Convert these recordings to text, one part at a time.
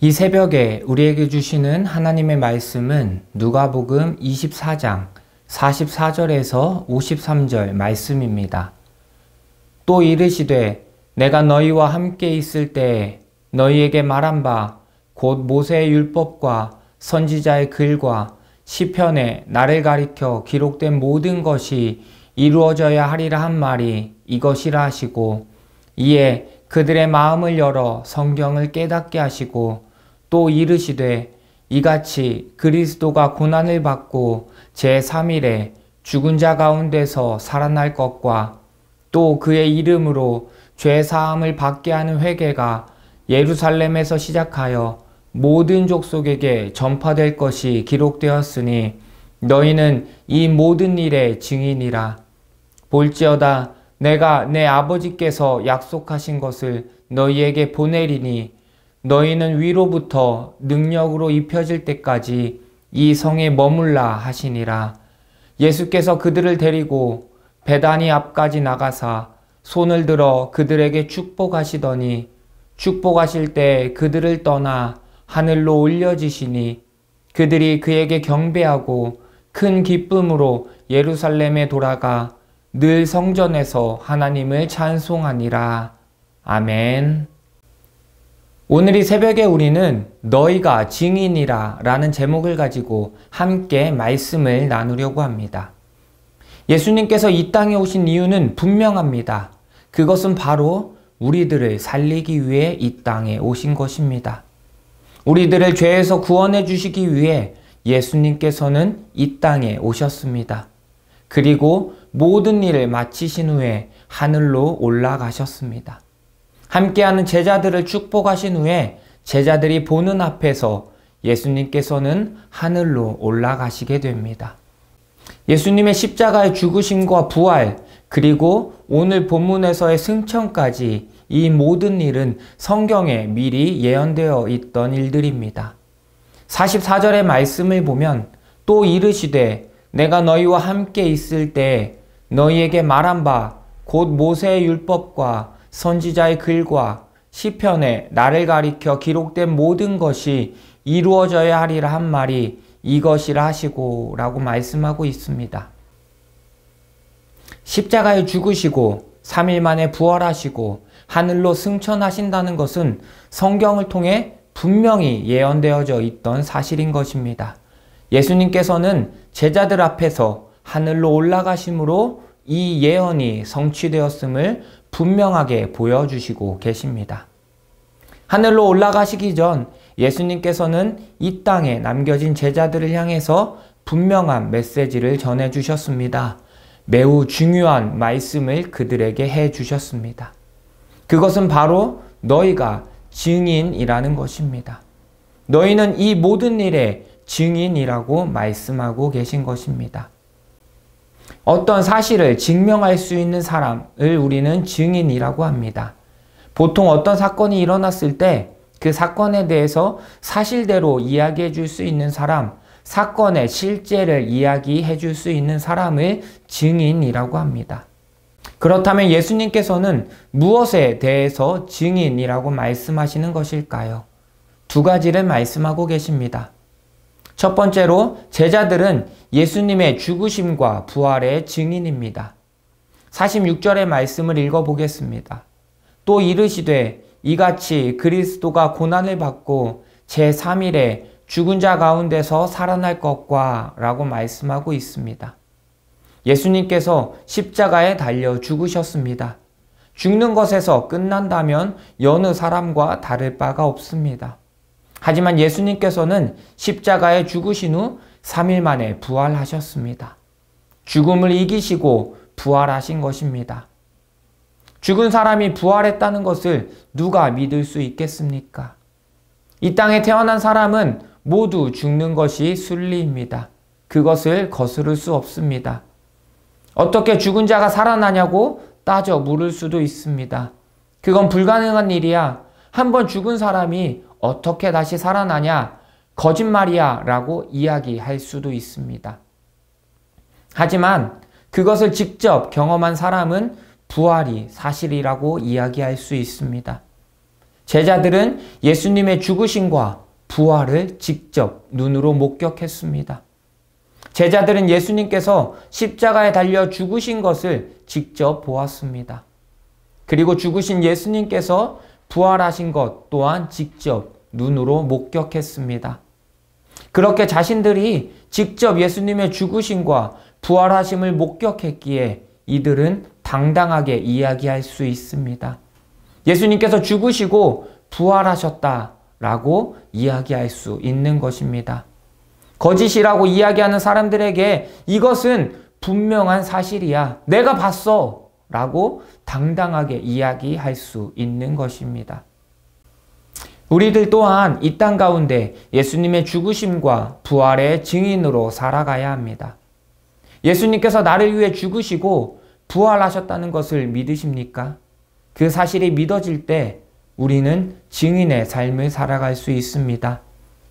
이 새벽에 우리에게 주시는 하나님의 말씀은 누가복음 24장 44절에서 53절 말씀입니다. 또 이르시되 내가 너희와 함께 있을 때에 너희에게 말한 바 곧 모세의 율법과 선지자의 글과 시편에 나를 가리켜 기록된 모든 것이 이루어져야 하리라 한 말이 이것이라 하시고, 이에 그들의 마음을 열어 성경을 깨닫게 하시고, 또 이르시되 이같이 그리스도가 고난을 받고 제3일에 죽은 자 가운데서 살아날 것과 또 그의 이름으로 죄 사함을 받게 하는 회개가 예루살렘에서 시작하여 모든 족속에게 전파될 것이 기록되었으니 너희는 이 모든 일의 증인이라. 볼지어다 내가 내 아버지께서 약속하신 것을 너희에게 보내리니 너희는 위로부터 능력으로 입혀질 때까지 이 성에 머물라 하시니라. 예수께서 그들을 데리고 베다니 앞까지 나가사 손을 들어 그들에게 축복하시더니 축복하실 때 그들을 떠나 하늘로 올려지시니 그들이 그에게 경배하고 큰 기쁨으로 예루살렘에 돌아가 늘 성전에서 하나님을 찬송하니라. 아멘. 오늘 이 새벽에 우리는 너희가 증인이라 라는 제목을 가지고 함께 말씀을 나누려고 합니다. 예수님께서 이 땅에 오신 이유는 분명합니다. 그것은 바로 우리들을 살리기 위해 이 땅에 오신 것입니다. 우리들을 죄에서 구원해 주시기 위해 예수님께서는 이 땅에 오셨습니다. 그리고 모든 일을 마치신 후에 하늘로 올라가셨습니다. 함께하는 제자들을 축복하신 후에 제자들이 보는 앞에서 예수님께서는 하늘로 올라가시게 됩니다. 예수님의 십자가의 죽으심과 부활, 그리고 오늘 본문에서의 승천까지 이 모든 일은 성경에 미리 예언되어 있던 일들입니다. 44절의 말씀을 보면 또 이르시되 내가 너희와 함께 있을 때 너희에게 말한 바 곧 모세의 율법과 선지자의 글과 시편에 나를 가리켜 기록된 모든 것이 이루어져야 하리라 한 말이 이것이라 하시고 라고 말씀하고 있습니다. 십자가에 죽으시고 3일 만에 부활하시고 하늘로 승천하신다는 것은 성경을 통해 분명히 예언되어져 있던 사실인 것입니다. 예수님께서는 제자들 앞에서 하늘로 올라가심으로 이 예언이 성취되었음을 분명하게 보여주시고 계십니다. 하늘로 올라가시기 전 예수님께서는 이 땅에 남겨진 제자들을 향해서 분명한 메시지를 전해주셨습니다. 매우 중요한 말씀을 그들에게 해주셨습니다. 그것은 바로 너희가 증인이라는 것입니다. 너희는 이 모든 일의 증인이라고 말씀하고 계신 것입니다. 어떤 사실을 증명할 수 있는 사람을 우리는 증인이라고 합니다. 보통 어떤 사건이 일어났을 때 그 사건에 대해서 사실대로 이야기해 줄 수 있는 사람, 사건의 실제를 이야기해 줄 수 있는 사람을 증인이라고 합니다. 그렇다면 예수님께서는 무엇에 대해서 증인이라고 말씀하시는 것일까요? 두 가지를 말씀하고 계십니다. 첫 번째로 제자들은 예수님의 죽으심과 부활의 증인입니다. 46절의 말씀을 읽어보겠습니다. 또 이르시되 이같이 그리스도가 고난을 받고 제3일에 죽은 자 가운데서 살아날 것과 라고 말씀하고 있습니다. 예수님께서 십자가에 달려 죽으셨습니다. 죽는 것에서 끝난다면 여느 사람과 다를 바가 없습니다. 하지만 예수님께서는 십자가에 죽으신 후 3일 만에 부활하셨습니다. 죽음을 이기시고 부활하신 것입니다. 죽은 사람이 부활했다는 것을 누가 믿을 수 있겠습니까? 이 땅에 태어난 사람은 모두 죽는 것이 순리입니다. 그것을 거스를 수 없습니다. 어떻게 죽은 자가 살아나냐고 따져 물을 수도 있습니다. 그건 불가능한 일이야. 한번 죽은 사람이 어떻게 다시 살아나냐? 거짓말이야 라고 이야기할 수도 있습니다. 하지만 그것을 직접 경험한 사람은 부활이 사실이라고 이야기할 수 있습니다. 제자들은 예수님의 죽으심과 부활을 직접 눈으로 목격했습니다. 제자들은 예수님께서 십자가에 달려 죽으신 것을 직접 보았습니다. 그리고 죽으신 예수님께서 부활하신 것 또한 직접 눈으로 목격했습니다. 그렇게 자신들이 직접 예수님의 죽으심과 부활하심을 목격했기에 이들은 당당하게 이야기할 수 있습니다. 예수님께서 죽으시고 부활하셨다라고 이야기할 수 있는 것입니다. 거짓이라고 이야기하는 사람들에게 이것은 분명한 사실이야. 내가 봤어. 라고 당당하게 이야기할 수 있는 것입니다. 우리들 또한 이 땅 가운데 예수님의 죽으심과 부활의 증인으로 살아가야 합니다. 예수님께서 나를 위해 죽으시고 부활하셨다는 것을 믿으십니까? 그 사실이 믿어질 때 우리는 증인의 삶을 살아갈 수 있습니다.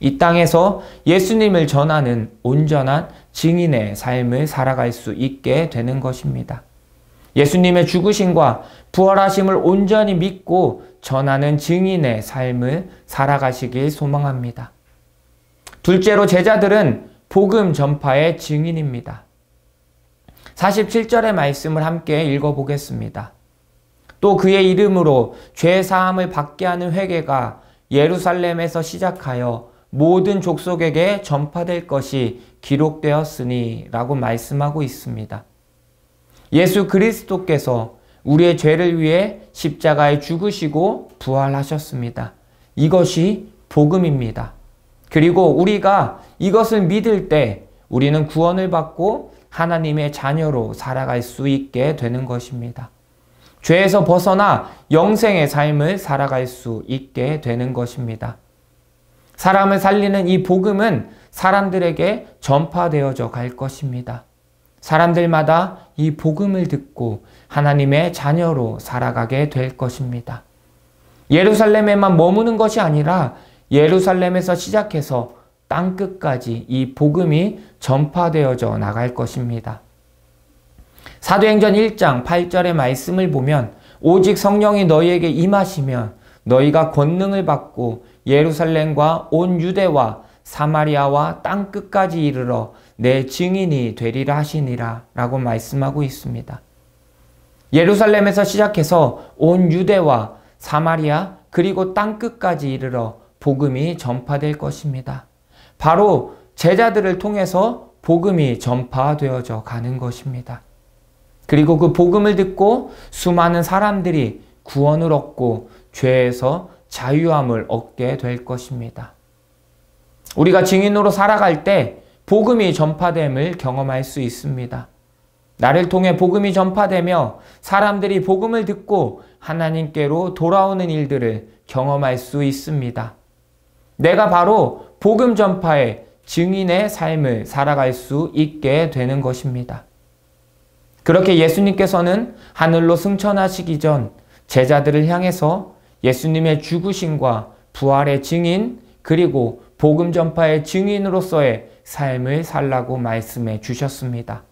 이 땅에서 예수님을 전하는 온전한 증인의 삶을 살아갈 수 있게 되는 것입니다. 예수님의 죽으심과 부활하심을 온전히 믿고 전하는 증인의 삶을 살아가시길 소망합니다. 둘째로 제자들은 복음 전파의 증인입니다. 47절의 말씀을 함께 읽어보겠습니다. 또 그의 이름으로 죄 사함을 받게 하는 회개가 예루살렘에서 시작하여 모든 족속에게 전파될 것이 기록되었으니 라고 말씀하고 있습니다. 예수 그리스도께서 우리의 죄를 위해 십자가에 죽으시고 부활하셨습니다. 이것이 복음입니다. 그리고 우리가 이것을 믿을 때 우리는 구원을 받고 하나님의 자녀로 살아갈 수 있게 되는 것입니다. 죄에서 벗어나 영생의 삶을 살아갈 수 있게 되는 것입니다. 사람을 살리는 이 복음은 사람들에게 전파되어져 갈 것입니다. 사람들마다 이 복음을 듣고 하나님의 자녀로 살아가게 될 것입니다. 예루살렘에만 머무는 것이 아니라 예루살렘에서 시작해서 땅끝까지 이 복음이 전파되어져 나갈 것입니다. 사도행전 1장 8절의 말씀을 보면 오직 성령이 너희에게 임하시면 너희가 권능을 받고 예루살렘과 온 유대와 사마리아와 땅끝까지 이르러 내 증인이 되리라 하시니라 라고 말씀하고 있습니다. 예루살렘에서 시작해서 온 유대와 사마리아 그리고 땅끝까지 이르러 복음이 전파될 것입니다. 바로 제자들을 통해서 복음이 전파되어져 가는 것입니다. 그리고 그 복음을 듣고 수많은 사람들이 구원을 얻고 죄에서 자유함을 얻게 될 것입니다. 우리가 증인으로 살아갈 때 복음이 전파됨을 경험할 수 있습니다. 나를 통해 복음이 전파되며 사람들이 복음을 듣고 하나님께로 돌아오는 일들을 경험할 수 있습니다. 내가 바로 복음 전파의 증인의 삶을 살아갈 수 있게 되는 것입니다. 그렇게 예수님께서는 하늘로 승천하시기 전 제자들을 향해서 예수님의 죽으심과 부활의 증인 그리고 복음 전파의 증인으로서의 삶을 살라고 말씀해 주셨습니다.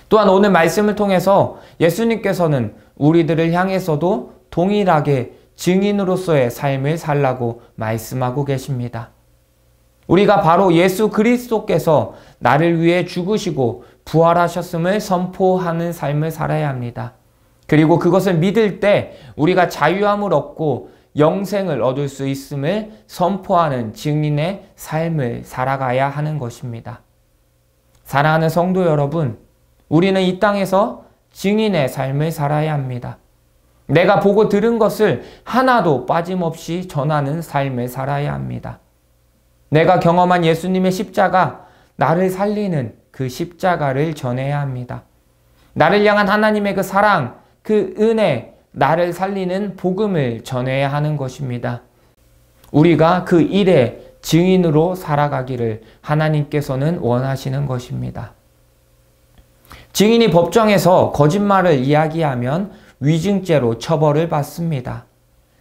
또한 오늘 말씀을 통해서 예수님께서는 우리들을 향해서도 동일하게 증인으로서의 삶을 살라고 말씀하고 계십니다. 우리가 바로 예수 그리스도께서 나를 위해 죽으시고 부활하셨음을 선포하는 삶을 살아야 합니다. 그리고 그것을 믿을 때 우리가 자유함을 얻고 영생을 얻을 수 있음을 선포하는 증인의 삶을 살아가야 하는 것입니다. 사랑하는 성도 여러분, 우리는 이 땅에서 증인의 삶을 살아야 합니다. 내가 보고 들은 것을 하나도 빠짐없이 전하는 삶을 살아야 합니다. 내가 경험한 예수님의 십자가, 나를 살리는 그 십자가를 전해야 합니다. 나를 향한 하나님의 그 사랑, 그 은혜, 나를 살리는 복음을 전해야 하는 것입니다. 우리가 그 일의 증인으로 살아가기를 하나님께서는 원하시는 것입니다. 증인이 법정에서 거짓말을 이야기하면 위증죄로 처벌을 받습니다.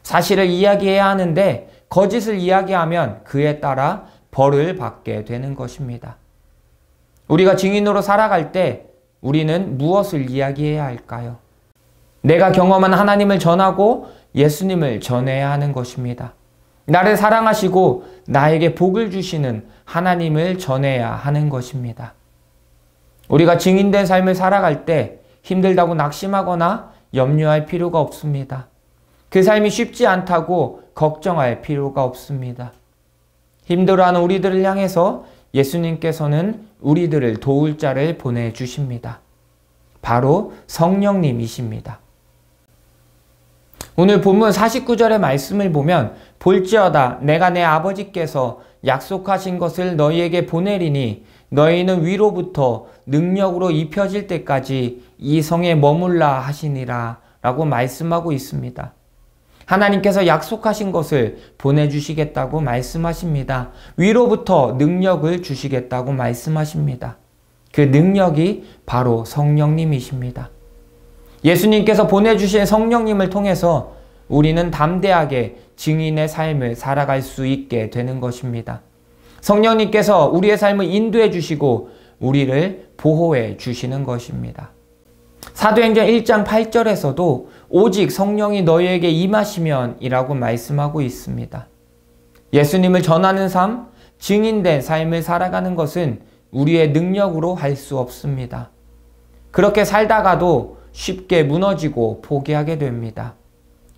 사실을 이야기해야 하는데 거짓을 이야기하면 그에 따라 벌을 받게 되는 것입니다. 우리가 증인으로 살아갈 때 우리는 무엇을 이야기해야 할까요? 내가 경험한 하나님을 전하고 예수님을 전해야 하는 것입니다. 나를 사랑하시고 나에게 복을 주시는 하나님을 전해야 하는 것입니다. 우리가 증인된 삶을 살아갈 때 힘들다고 낙심하거나 염려할 필요가 없습니다. 그 삶이 쉽지 않다고 걱정할 필요가 없습니다. 힘들어하는 우리들을 향해서 예수님께서는 우리들을 도울 자를 보내주십니다. 바로 성령님이십니다. 오늘 본문 49절의 말씀을 보면 볼지어다 내가 내 아버지께서 약속하신 것을 너희에게 보내리니 너희는 위로부터 능력으로 입혀질 때까지 이 성에 머물라 하시니라 라고 말씀하고 있습니다. 하나님께서 약속하신 것을 보내주시겠다고 말씀하십니다. 위로부터 능력을 주시겠다고 말씀하십니다. 그 능력이 바로 성령님이십니다. 예수님께서 보내주신 성령님을 통해서 우리는 담대하게 증인의 삶을 살아갈 수 있게 되는 것입니다. 성령님께서 우리의 삶을 인도해 주시고 우리를 보호해 주시는 것입니다. 사도행전 1장 8절에서도 오직 성령이 너희에게 임하시면 이라고 말씀하고 있습니다. 예수님을 전하는 삶, 증인된 삶을 살아가는 것은 우리의 능력으로 할 수 없습니다. 그렇게 살다가도 쉽게 무너지고 포기하게 됩니다.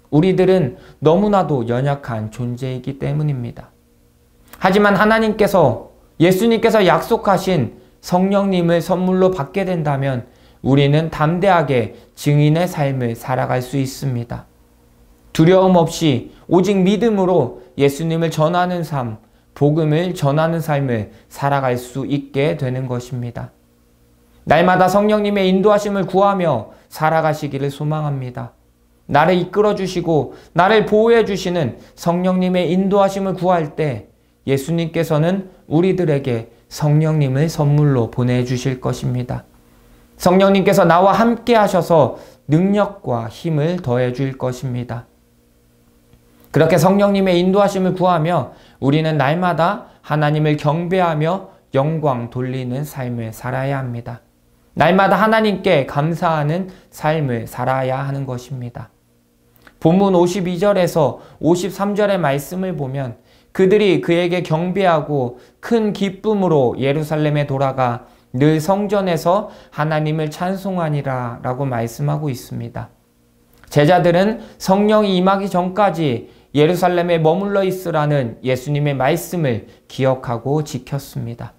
우리들은 너무나도 연약한 존재이기 때문입니다. 하지만 하나님께서 예수님께서 약속하신 성령님을 선물로 받게 된다면 우리는 담대하게 증인의 삶을 살아갈 수 있습니다. 두려움 없이 오직 믿음으로 예수님을 전하는 삶, 복음을 전하는 삶을 살아갈 수 있게 되는 것입니다. 날마다 성령님의 인도하심을 구하며 살아가시기를 소망합니다. 나를 이끌어 주시고 나를 보호해 주시는 성령님의 인도하심을 구할 때 예수님께서는 우리들에게 성령님을 선물로 보내주실 것입니다. 성령님께서 나와 함께 하셔서 능력과 힘을 더해 줄 것입니다. 그렇게 성령님의 인도하심을 구하며 우리는 날마다 하나님을 경배하며 영광 돌리는 삶을 살아야 합니다. 날마다 하나님께 감사하는 삶을 살아야 하는 것입니다. 본문 52절에서 53절의 말씀을 보면 그들이 그에게 경배하고 큰 기쁨으로 예루살렘에 돌아가 늘 성전에서 하나님을 찬송하니라 라고 말씀하고 있습니다. 제자들은 성령이 임하기 전까지 예루살렘에 머물러 있으라는 예수님의 말씀을 기억하고 지켰습니다.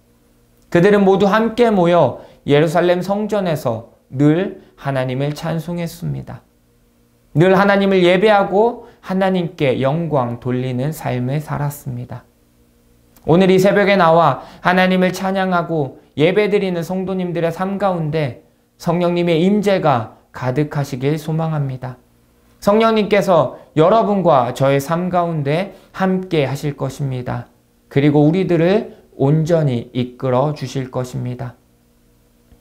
그들은 모두 함께 모여 예루살렘 성전에서 늘 하나님을 찬송했습니다. 늘 하나님을 예배하고 하나님께 영광 돌리는 삶을 살았습니다. 오늘 이 새벽에 나와 하나님을 찬양하고 예배드리는 성도님들의 삶 가운데 성령님의 임재가 가득하시길 소망합니다. 성령님께서 여러분과 저의 삶 가운데 함께 하실 것입니다. 그리고 우리들을 온전히 이끌어 주실 것입니다.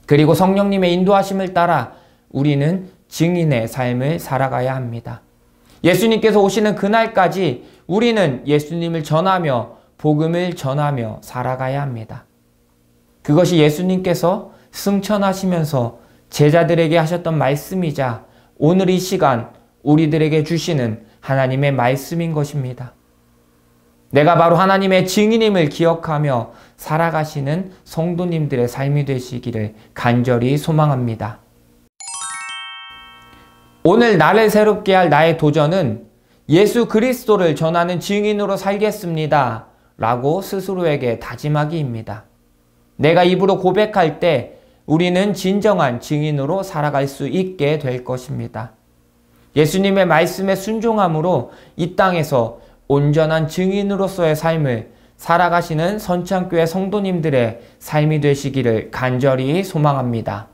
그리고 성령님의 인도하심을 따라 우리는 증인의 삶을 살아가야 합니다. 예수님께서 오시는 그날까지 우리는 예수님을 전하며 복음을 전하며 살아가야 합니다. 그것이 예수님께서 승천하시면서 제자들에게 하셨던 말씀이자 오늘 이 시간 우리들에게 주시는 하나님의 말씀인 것입니다. 내가 바로 하나님의 증인임을 기억하며 살아가시는 성도님들의 삶이 되시기를 간절히 소망합니다. 오늘 나를 새롭게 할 나의 도전은 예수 그리스도를 전하는 증인으로 살겠습니다 라고 스스로에게 다짐하기입니다. 내가 입으로 고백할 때 우리는 진정한 증인으로 살아갈 수 있게 될 것입니다. 예수님의 말씀에 순종함으로 이 땅에서 온전한 증인으로서의 삶을 살아가시는 선창교회 성도님들의 삶이 되시기를 간절히 소망합니다.